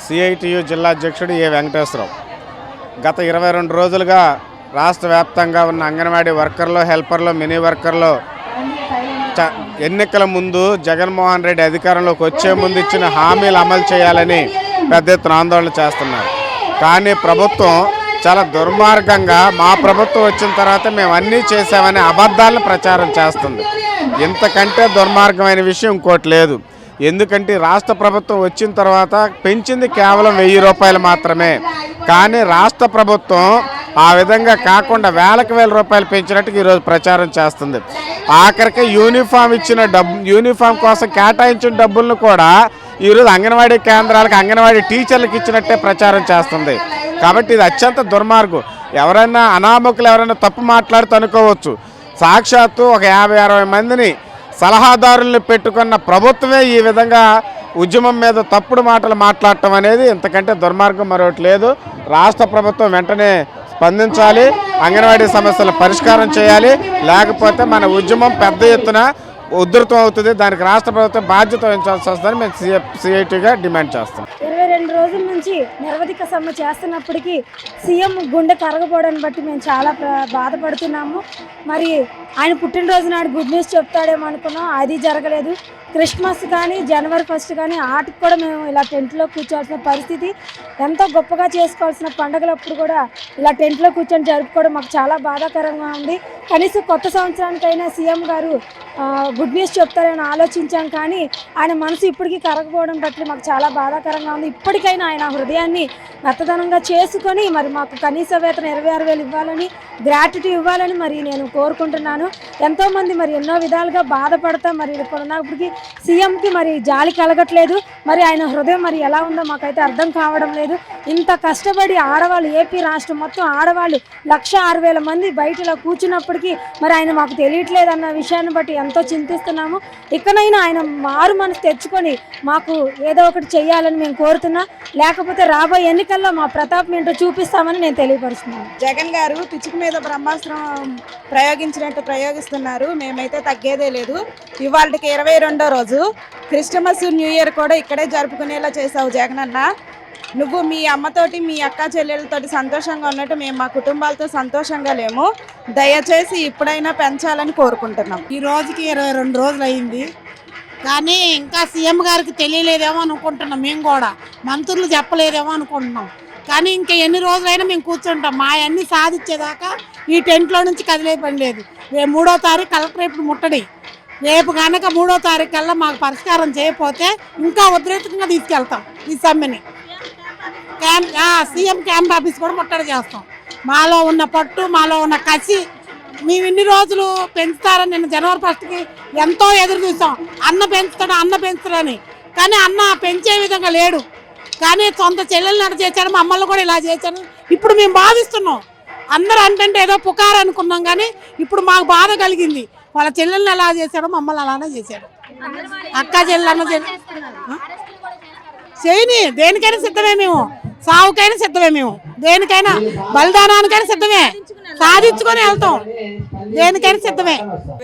CITU జిల్లా అధ్యక్షుడు ఏ వెంకటేశ్వరరావు. గత 22 రోజులుగా రాష్ట్ర వ్యాప్తంగా ఉన్న అంగన్వాడీ వర్కర్లు, హెల్పర్లు, మినీ వర్కర్లు ఎన్నికల ముందు జగన్మోహన్ రెడ్డి అధికారంలోకి వచ్చే ముందు ఇచ్చిన హామీలు అమలు చేయాలని పెద్ద ఎత్తున ఆందోళన చేస్తున్నారు. కానీ ప్రభుత్వం చాలా దుర్మార్గంగా మా ప్రభుత్వం వచ్చిన తర్వాత మేము అన్నీ చేసామని అబద్ధాలను ప్రచారం చేస్తుంది. ఇంతకంటే దుర్మార్గమైన విషయం ఇంకోటి లేదు. ఎందుకంటే రాష్ట్ర ప్రభుత్వం వచ్చిన తర్వాత పెంచింది కేవలం 1000 రూపాయలు మాత్రమే. కానీ రాష్ట్ర ప్రభుత్వం ఆ విధంగా కాకుండా వేలకు వేల రూపాయలు పెంచినట్టుగా ఈరోజు ప్రచారం చేస్తుంది. ఆఖరికి యూనిఫామ్ కోసం కేటాయించిన డబ్బులను కూడా ఈరోజు అంగన్వాడీ కేంద్రాలకు, అంగన్వాడీ టీచర్లకు ఇచ్చినట్టే ప్రచారం చేస్తుంది. కాబట్టి ఇది అత్యంత దుర్మార్గం. ఎవరైనా అనామకులు ఎవరైనా తప్పు మాట్లాడుతూ అనుకోవచ్చు. సాక్షాత్తు ఒక 50-60 మందిని సలహాదారుల్ని పెట్టుకున్న ప్రభుత్వమే ఈ విధంగా ఉద్యమం మీద తప్పుడు మాటలు మాట్లాడటం అనేది ఇంతకంటే దుర్మార్గం మరొకటి లేదు. రాష్ట్ర ప్రభుత్వం వెంటనే స్పందించాలి, అంగన్వాడీ సమస్యలు పరిష్కారం చేయాలి. లేకపోతే మన ఉద్యమం పెద్ద ఎత్తున ఉధృతం అవుతుంది. దానికి రాష్ట్ర ప్రభుత్వం బాధ్యత వహించాల్సి వస్తుందని మేము సిఐటిగా డిమాండ్ చేస్తాం. 22 రోజుల నుంచి నిరవధిక సమ్మె చేస్తున్నప్పటికీ సీఎం గుండె కరగపోవడాన్ని బట్టి మేము చాలా బాధపడుతున్నాము. మరి ఆయన పుట్టినరోజు నాడు గుడ్ న్యూస్ చెప్తాడేమో అనుకున్నాం, అది జరగలేదు. క్రిస్మస్ కానీ జనవరి 1 కానీ ఆటకు కూడా మేము ఇలా టెంట్లో కూర్చోవాల్సిన పరిస్థితి. ఎంతో గొప్పగా చేసుకోవాల్సిన పండుగలప్పుడు కూడా ఇలా టెంట్లో కూర్చొని జరుపుకోవడం మాకు చాలా బాధాకరంగా ఉంది. కనీసం కొత్త సంవత్సరానికైనా సీఎం గారు గుడ్ న్యూస్ చెప్తారని ఆలోచించాం. కానీ ఆయన మనసు ఇప్పటికీ కరగపోవడం బట్టి మాకు చాలా బాధాకరంగా ఉంది. ఇప్పటికైనా ఆయన హృదయాన్ని మెత్తదనంగా చేసుకొని మరి మాకు కనీస వేతన 26,000 ఇవ్వాలని, గ్రాట్యుటీ ఇవ్వాలని మరి నేను కోరుకుంటున్నాను. ఎంతోమంది మరి ఎన్నో విధాలుగా బాధపడతా మరి ఇక్కడ ఉన్నప్పటికీ సీఎంకి మరి జాలి కలగట్లేదు. మరి ఆయన హృదయం మరి ఎలా ఉందో మాకైతే అర్థం కావడం లేదు. ఇంత కష్టపడి ఆడవాళ్ళు, ఏపీ రాష్ట్రం మొత్తం ఆడవాళ్ళు 106,000 మంది బయట ఇలా కూర్చున్నప్పటికీ మరి ఆయన మాకు తెలియట్లేదు అన్న విషయాన్ని బట్టి ఎంతో చింతిస్తున్నాము. ఇకనైనా ఆయన మారు మనసు తెచ్చుకొని మాకు ఏదో ఒకటి చెయ్యాలని మేము కోరుతున్నా. లేకపోతే రాబోయే ఎన్నికల్లో మా ప్రతాపం ఏంటో చూపిస్తామని నేను తెలియపరుస్తున్నాను. జగన్ గారు పిచ్చుకు మీద బ్రహ్మాస్త్రం ప్రయోగించినట్టు ప్రయోగిస్తున్నారు. మేమైతే తగ్గేదే లేదు. ఇవాళకి 22వ రోజు, క్రిస్టమస్, న్యూ ఇయర్ కూడా ఇక్కడే జరుపుకునేలా చేసావు జగనన్న. నువ్వు మీ అమ్మతోటి, మీ అక్క చెల్లెళ్ళతోటి సంతోషంగా ఉన్నట్టు మేము మా కుటుంబాలతో సంతోషంగా లేము. దయచేసి ఇప్పుడైనా పెంచాలని కోరుకుంటున్నాం. ఈ రోజుకి 22 రోజులు అయింది. కానీ ఇంకా సీఎం గారికి తెలియలేదేమో అనుకుంటున్నాం. మేము కూడా మంత్రులు చెప్పలేదేమో అనుకుంటున్నాం. కానీ ఇంకా ఎన్ని రోజులైనా మేము కూర్చుంటాం. మా అన్నీ సాధించేదాకా ఈ టెంట్లో నుంచి కదిలే పని లేదు. 3వ తారీఖు కలెక్టరేట్ ముట్టడి. రేపు కనుక 3వ తారీఖు కల్లా మాకు పరిష్కారం చేయకపోతే ఇంకా ఉద్రేకంగా తీసుకెళ్తాం ఈ సమ్మెని. సీఎం క్యాంప్ ఆఫీస్ కూడా ముట్టడి చేస్తాం. మాలో ఉన్న పట్టు, మాలో ఉన్న కసి మేము ఇన్ని రోజులు పెంచుతారని నేను జనవరి 1కి ఎంతో ఎదురు చూసాం. అన్న పెంచుతాడని. కానీ అన్న పెంచే విధంగా లేడు. కానీ సొంత చెల్లెల్ని అట్లా చేశాడు, మమ్మల్ని కూడా ఇలా చేశాడు. ఇప్పుడు మేము భావిస్తున్నాం. అందరూ అంటే ఏదో పుకారు అనుకున్నాం. కానీ ఇప్పుడు మాకు బాధ కలిగింది. వాళ్ళ చెల్లెల్ని ఎలా చేశాడో మమ్మల్ని అలానే చేశాడు. అక్క చెల్లెన్న చేయని దేనికైనా సిద్ధమే. మేము సావుకైనా సిద్ధమే. మేము దేనికైనా బలిదానానికైనా సిద్ధమే. సాధించుకొని వెళ్తాం. దేనికైనా సిద్ధమే.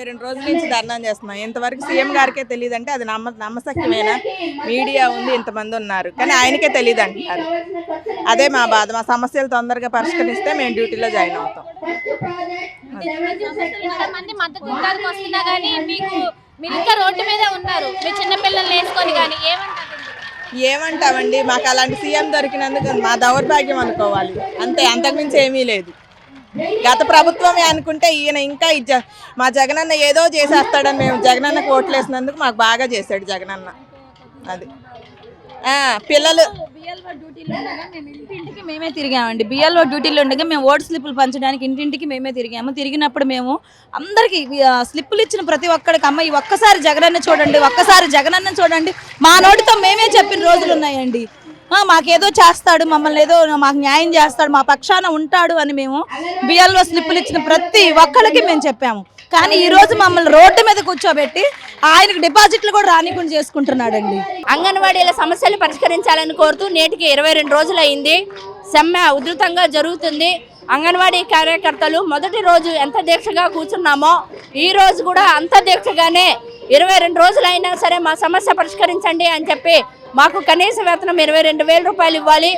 22 రోజుల నుంచి ధర్నా చేస్తున్నాం. ఇంతవరకు సీఎం గారికే తెలియదు అంటే అది నమ్మశక్యమేనా? మీడియా ఉంది, ఇంతమంది ఉన్నారు, కానీ ఆయనకే తెలియదు అంటున్నారు. అదే మా బాధ. మా సమస్యలు తొందరగా పరిష్కరిస్తే మేము డ్యూటీలో జాయిన్ అవుతాం. ఏమంటామండి, మాకు అలాంటి సీఎం దొరికినందుకు మా దౌర్భాగ్యం అనుకోవాలి అంతే, అంతకుమించి ఏమీ లేదు. గత ప్రభుత్వమే అనుకుంటే ఈయన ఇంకా మా జగనన్న ఏదో చేసేస్తాడని మేము జగనన్నకు ఓట్లేసినందుకు మాకు బాగా చేశాడు జగనన్న. అది పిల్లలు ఇంటింటికి మేమే తిరిగామండి. బిఎల్ఓ డ్యూటీలో ఉండగా మేము ఓటు స్లిప్పులు పంచడానికి ఇంటింటికి మేమే తిరిగాము. తిరిగినప్పుడు మేము అందరికీ స్లిప్పులు ఇచ్చిన ప్రతి ఒక్కడికి, అమ్మ ఈ ఒక్కసారి జగనన్న చూడండి, ఒక్కసారి జగనన్న చూడండి, మా నోటితో మేమే చెప్పిన రోజులు ఉన్నాయండి. మాకేదో చేస్తాడు, మమ్మల్ని ఏదో మాకు న్యాయం చేస్తాడు, మా పక్షాన ఉంటాడు అని మేము బిఎల్ఓ స్లిప్పులు ఇచ్చిన ప్రతి ఒక్కరికి మేము చెప్పాము. కానీ ఈ రోజు మమ్మల్ని రోడ్డు మీద కూర్చోబెట్టి ఆయనకు డిపాజిట్లు కూడా రానికుండా చేసుకుంటున్నాడండి. అంగన్వాడీల సమస్యలు పరిష్కరించాలని కోరుతూ నేటికి 22 రోజులు అయింది. సమ్మె ఉధృతంగా జరుగుతుంది. అంగన్వాడీ కార్యకర్తలు మొదటి రోజు ఎంత దీక్షగా కూర్చున్నామో ఈ రోజు కూడా అంత దీక్షగానే 22 రోజులైనా సరే మా సమస్య పరిష్కరించండి అని చెప్పి మాకు కనీస వేతనం 22,000 రూపాయలు ఇవ్వాలి,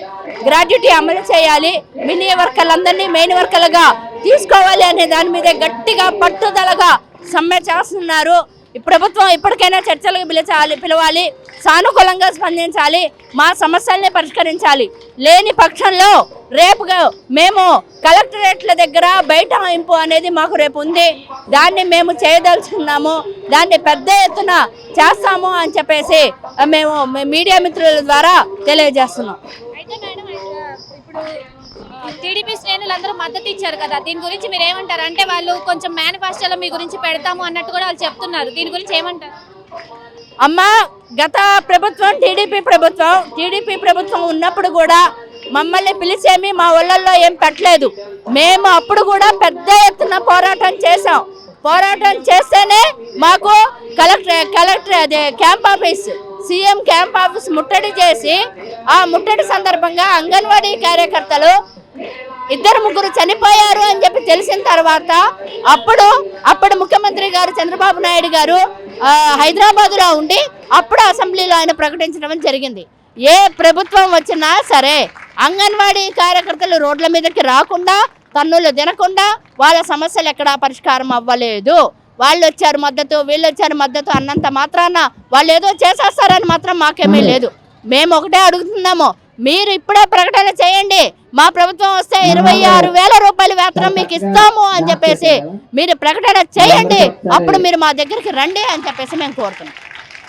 గ్రాడ్యుటీ అమలు చేయాలి, మినీ వర్కర్లందరినీ మెయిన్ వర్కర్లుగా తీసుకోవాలి అనే దాని మీద గట్టిగా పట్టుదలగా సమ్మె చేస్తున్నారు. ఈ ప్రభుత్వం ఇప్పటికైనా చర్చలకు పిలవాలి, సానుకూలంగా స్పందించాలి, మా సమస్యల్ని పరిష్కరించాలి. లేని పక్షంలో రేపు మేము కలెక్టరేట్ల దగ్గర బైఠాయింపు అనేది మాకు రేపు ఉంది. దాన్ని మేము చేయదలుచుకున్నాము, దాన్ని పెద్ద ఎత్తున చేస్తాము అని చెప్పేసి మేము మీడియా మిత్రుల ద్వారా తెలియజేస్తున్నాం. అయితే మేడం ఇప్పుడు టీడీపీ శ్రేణులు అందరూ మద్దతు ఇచ్చారు కదా, దీని గురించి మీరు ఏమంటారు? అంటే వాళ్ళు కొంచెం మేనిఫెస్టోలో మీ గురించి పెడతాము అన్నట్టు కూడా వాళ్ళు చెప్తున్నారు, దీని గురించి ఏమంటారు? అమ్మా, గత ప్రభుత్వం టీడీపీ ప్రభుత్వం ఉన్నప్పుడు కూడా మమ్మల్ని పిలిచేమి మా ఊళ్ళల్లో ఏం పెట్టలేదు. మేము అప్పుడు కూడా పెద్ద ఎత్తున పోరాటం చేసాం. పోరాటం చేస్తేనే మాకు కలెక్టర్ అదే camp office, CM camp office ముట్టడి చేసి, ఆ ముట్టడి సందర్భంగా అంగన్వాడీ కార్యకర్తలు 2-3 చనిపోయారు అని చెప్పి తెలిసిన తర్వాత అప్పుడు ముఖ్యమంత్రి గారు చంద్రబాబు నాయుడు గారు హైదరాబాద్లో ఉండి అప్పుడు అసెంబ్లీలో ఆయన ప్రకటించడం జరిగింది. ఏ ప్రభుత్వం వచ్చినా సరే అంగన్వాడీ కార్యకర్తలు రోడ్ల మీదకి రాకుండా, తన్నులు తినకుండా వాళ్ళ సమస్యలు ఎక్కడా పరిష్కారం అవ్వలేదు. వాళ్ళు వచ్చారు మద్దతు, వీళ్ళు వచ్చారు మద్దతు అన్నంత మాత్రాన వాళ్ళు ఏదో చేసేస్తారని మాత్రం మాకేమీ లేదు. మేము ఒకటే అడుగుతున్నాము, మీరు ఇప్పుడే ప్రకటన చేయండి, మా ప్రభుత్వం వస్తే 26,000 రూపాయల వేతనం మీకు ఇస్తాము అని చెప్పేసి మీరు ప్రకటన చేయండి, అప్పుడు మీరు మా దగ్గరికి రండి అని చెప్పేసి మేము కోరుతున్నాం.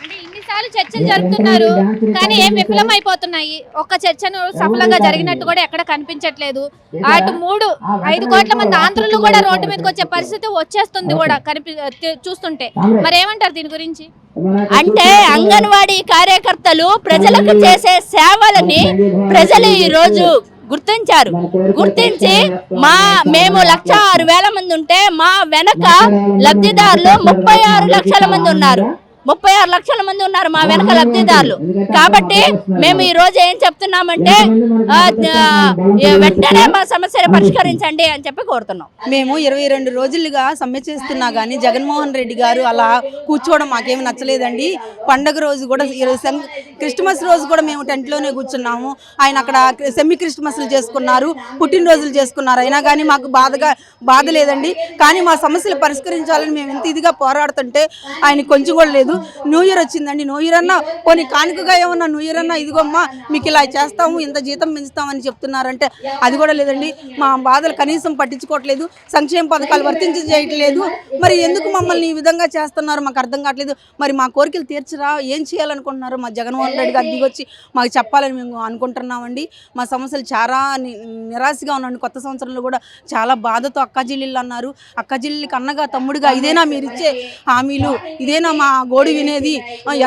అంటే ఇన్నిసార్లు చర్చలు జరుపుతున్నారు కానీ ఏం విఫలమైపోతున్నాయి, ఒక్క చర్చను సఫలంగా జరిగినట్టు కూడా ఎక్కడ కనిపించట్లేదు. అటు 3-5 కోట్ల మంది ఆంధ్రులు కూడా రోడ్డు మీదకి వచ్చే పరిస్థితి వచ్చేస్తుంది కూడా చూస్తుంటే, మరి ఏమంటారు దీని గురించి? అంటే అంగన్వాడీ కార్యకర్తలు ప్రజలకు చేసే సేవలని ప్రజలు ఈ రోజు గుర్తించి మేము 106,000 మంది ఉంటే మా వెనక లబ్ధిదారులు 36 లక్షల మంది ఉన్నారు. 36 లక్షల మంది ఉన్నారు మా వెనక లబ్ధిదారులు. కాబట్టి మేము ఈ రోజు ఏం చెప్తున్నామంటే వెంటనే మా సమస్యను పరిష్కరించండి అని చెప్పి కోరుతున్నాం. మేము 22 రోజులుగా సమ్మె చేస్తున్నా కానీ జగన్మోహన్ రెడ్డి గారు అలా కూర్చోవడం మాకేమి నచ్చలేదండి. పండగ రోజు కూడా క్రిస్మస్ రోజు కూడా మేము టెంట్లోనే కూర్చున్నాము. ఆయన అక్కడ సెమీ క్రిస్మస్లు చేసుకున్నారు, పుట్టినరోజులు చేసుకున్నారు. అయినా కానీ మాకు బాధ లేదండి. కానీ మా సమస్యలు పరిష్కరించాలని మేము ఎంత ఇదిగా పోరాడుతుంటే ఆయన కొంచెం కూడా లేదు. న్యూ ఇయర్ వచ్చిందండి, న్యూ ఇయర్ అన్నా పోనీ కానుకగా ఏమన్నా న్యూ ఇయర్ అన్నా ఇదిగోమ్మా మీకు ఇలా చేస్తాము, ఇంత జీతం పెంచుతామని చెప్తున్నారంటే అది కూడా లేదండి. మా బాధలు కనీసం పట్టించుకోవట్లేదు, సంక్షేమ పథకాలు వర్తించజేయట్లేదు. మరి ఎందుకు మమ్మల్ని ఈ విధంగా చేస్తున్నారు మాకు అర్థం కావట్లేదు. మరి మా కోరికలు తీర్చరా, ఏం చేయాలనుకుంటున్నారు? మా జగన్మోహన్ రెడ్డి గారు దిగొచ్చి మాకు చెప్పాలని మేము అనుకుంటున్నామండి. మా సమస్యలు చాలా నిరాశగా ఉన్నాను. కొత్త సంవత్సరంలో కూడా చాలా బాధతో అక్కజిల్లీలు అన్నారు. అక్కజిల్లికి అన్నగా తమ్ముడిగా ఇదేనా మీరు ఇచ్చే హామీలు, ఇదేనా మా గోడు వినేది?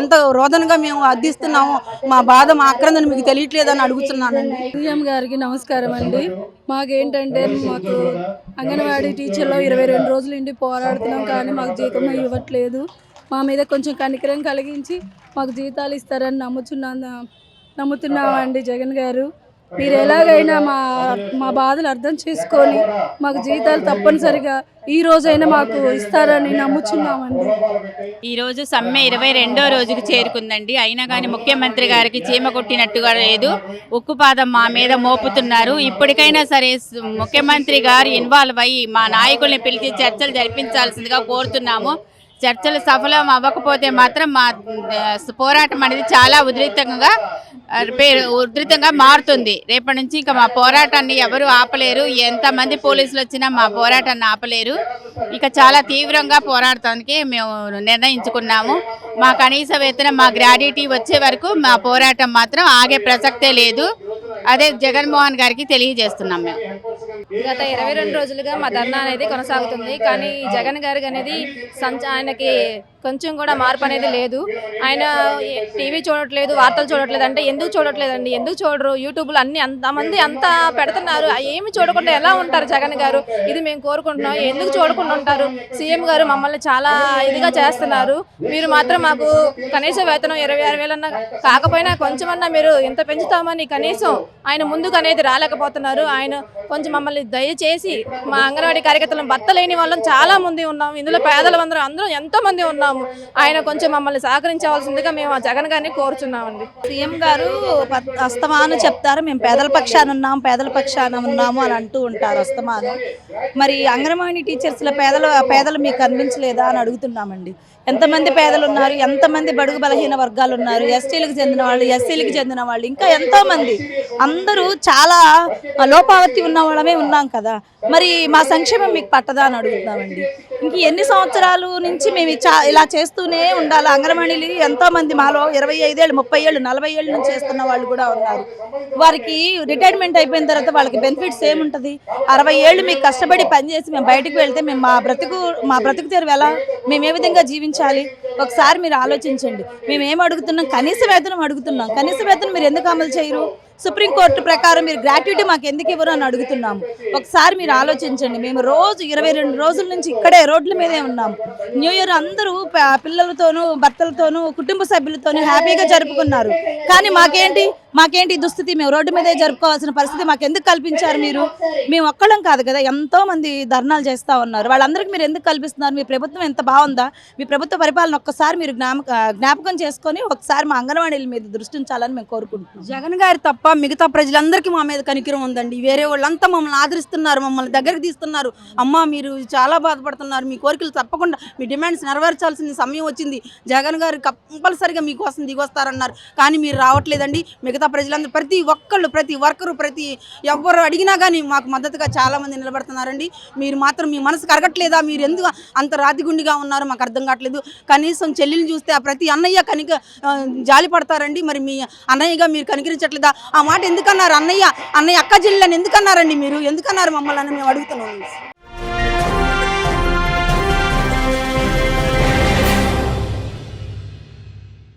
ఎంత రోదనగా మేము అర్థిస్తున్నామో, మా బాధ మా ఆక్రందన మీకు తెలియట్లేదని అడుగుతున్నానండి. సీఎం గారికి నమస్కారం అండి. మాకేంటంటే మాకు అంగన్వాడీ టీచర్లో 22 రోజులు ఇంటి పోరాడుతున్నాం కానీ మాకు జీతం ఇవ్వట్లేదు. మా మీద కొంచెం కనికరం కలిగించి మాకు జీతాలు ఇస్తారని నమ్ముతున్నామండి. జగన్ గారు మీరు ఎలాగైనా మా బాధలు అర్థం చేసుకొని మాకు జీతాలు తప్పనిసరిగా ఈ రోజైనా మాకు ఇస్తారని నమ్ముచున్నామండి. ఈరోజు సమ్మె 22వ రోజుకు చేరుకుందండి. అయినా కానీ ముఖ్యమంత్రి గారికి చీమ కొట్టినట్టుగా లేదు, ఉక్కుపాదం మా మీద మోపుతున్నారు. ఇప్పటికైనా సరే ముఖ్యమంత్రి గారు ఇన్వాల్వ్ అయ్యి మా నాయకుల్ని పిలిచి చర్చలు జరిపించాల్సిందిగా కోరుతున్నాము. చర్చలు సఫలం అవ్వకపోతే మాత్రం మా పోరాటం అనేది చాలా ఉధృతంగా మారుతుంది. రేపటి నుంచి ఇంకా మా పోరాటాన్ని ఎవరు ఆపలేరు, ఎంతమంది పోలీసులు వచ్చినా మా పోరాటాన్ని ఆపలేరు. ఇక చాలా తీవ్రంగా పోరాడటానికి మేము నిర్ణయించుకున్నాము. మా కనీస వేతనం, మా గ్రాడ్యుటీ వచ్చే వరకు మా పోరాటం మాత్రం ఆగే ప్రసక్తే లేదు. అదే జగన్మోహన్ గారికి తెలియజేస్తున్నాం. మేము గత 22 రోజులుగా మా ధర్నా అనేది కొనసాగుతుంది. కానీ జగన్ గారికి అనేది ఆయనకి కొంచెం కూడా మార్పు అనేది లేదు. ఆయన టీవీ చూడట్లేదు, వార్తలు చూడట్లేదు అంటే ఎందుకు చూడట్లేదండి? ఎందుకు చూడరు? యూట్యూబ్లో అంతమంది అంతా పెడుతున్నారు, ఏమి చూడకుండా ఎలా ఉంటారు జగన్ గారు? ఇది మేము కోరుకుంటున్నాం. ఎందుకు చూడకుండా ఉంటారు? సీఎం గారు మమ్మల్ని చాలా ఇదిగా చేస్తున్నారు. మీరు మాత్రం మాకు కనీస వేతనం 26,000 కాకపోయినా కొంచెమన్నా మీరు ఇంత పెంచుతామని కనీసం ఆయన ముందుకు అనేది రాలేకపోతున్నారు. ఆయన కొంచెం మమ్మల్ని దయచేసి మా అంగన్వాడీ కార్యకర్తలను భర్త లేని వాళ్ళం చాలా మంది ఉన్నాం, ఇందులో పేదల అందరూ ఎంతో మంది ఉన్నాము. ఉన్నాము. ఆయన కొంచెం మమ్మల్ని సహకరించవలసిందిగా మేము ఆ జగన్ గారిని కోరుచున్నామండి. సీఎం గారు అస్తమాను చెప్తారు మేము పేదల పక్షాన ఉన్నాము అని అంటూ ఉంటారు అస్తమాను. మరి అంగన్వాడీ టీచర్స్ల పేదలు మీకు కనిపించలేదా అని అడుగుతున్నామండి. ఎంతమంది పేదలు ఉన్నారు, ఎంతమంది బడుగు బలహీన వర్గాలు ఉన్నారు, ఎస్టీలకు చెందిన వాళ్ళు, ఎస్సీలకు చెందిన వాళ్ళు, ఇంకా ఎంతోమంది, అందరూ చాలా లోపావతి ఉన్న వాళ్ళమే ఉన్నాం కదా. మరి మా సంక్షేమం మీకు పట్టదా అని అడుగుతున్నామండి. ఇంక ఎన్ని సంవత్సరాలు నుంచి మేము ఇలా చేస్తూనే ఉండాలి. అంగన్వాడీలు ఎంతోమంది మాలో 25 ఏళ్ళు 30 ఏళ్ళు 40 ఏళ్ళ నుంచి చేస్తున్న వాళ్ళు కూడా ఉన్నారు. వారికి రిటైర్మెంట్ అయిపోయిన తర్వాత వాళ్ళకి బెనిఫిట్స్ ఏముంటుంది? 60 ఏళ్ళు మీకు కష్టపడి పనిచేసి మేము బయటకు వెళ్తే మేము మా బ్రతుకు తెరువు ఎలా, మేము ఏ విధంగా జీవించాలి? ఒకసారి మీరు ఆలోచించండి. మేము ఏం అడుగుతున్నాం? కనీస వేతనం అడుగుతున్నాం. కనీస వేతనం మీరు ఎందుకు అమలు చేయరు? సుప్రీంకోర్టు ప్రకారం మీరు గ్రాట్యుటీ మాకు ఎందుకు ఇవ్వరు అని అడుగుతున్నాము. ఒకసారి మీరు ఆలోచించండి. మేము రోజు 22 రోజుల నుంచి ఇక్కడే రోడ్ల మీదే ఉన్నాము. న్యూ ఇయర్ అందరూ పిల్లలతోనూ భర్తలతోనూ కుటుంబ సభ్యులతోనూ హ్యాపీగా జరుపుకున్నారు. కానీ మాకేంటి దుస్థితి? మేము రోడ్డు మీదే జరుపుకోవాల్సిన పరిస్థితి మాకు ఎందుకు కల్పించారు మీరు? మేము ఒక్కళ్ళం కాదు కదా, ఎంతో మంది ధర్నాలు చేస్తూ ఉన్నారు. వాళ్ళందరికీ మీరు ఎందుకు కల్పిస్తున్నారు? మీ ప్రభుత్వం ఎంత బాగుందా? మీ ప్రభుత్వ పరిపాలన ఒక్కసారి మీరు జ్ఞాపకం చేసుకొని ఒకసారి మా అంగన్వాడీల మీద దృష్టి ఉంచాలని మేము కోరుకుంటున్నాం. జగన్ గారి తప్ప మిగతా ప్రజలందరికీ మా మీద కనికరం ఉందండి. వేరే వాళ్ళంతా మమ్మల్ని ఆదరిస్తున్నారు, మమ్మల్ని దగ్గరికి తీస్తున్నారు. అమ్మ మీరు చాలా బాధపడుతున్నారు, మీ కోరికలు తప్పకుండా మీ డిమాండ్స్ నెరవేర్చాల్సిన సమయం వచ్చింది, జగన్ గారు కంపల్సరిగా మీకోసం దిగొస్తారన్నారు. కానీ మీరు రావట్లేదండి. మిగతా ప్రజలందరూ ప్రతి ఒక్కళ్ళు, ప్రతి వర్కరు, ఎవరు అడిగినా కానీ మాకు మద్దతుగా చాలా మంది నిలబడుతున్నారండి. మీరు మాత్రం మీ మనసు కరగట్లేదా? మీరు ఎందుకు అంత రాతిగుండిగా ఉన్నారో మాకు అర్థం కావట్లేదు. కనీసం చెల్లెలు చూస్తే ఆ ప్రతి అన్నయ్య జాలి పడతారండి. మరి మీ అన్నయ్యగా మీరు కనికరించట్లేదా? ఆ మాట ఎందుకన్నారు? అన్నయ్య అక్క చెల్లెలని ఎందుకన్నారండి? మీరు ఎందుకన్నారు మమ్మల్ని మేము అడుగుతున్నాం.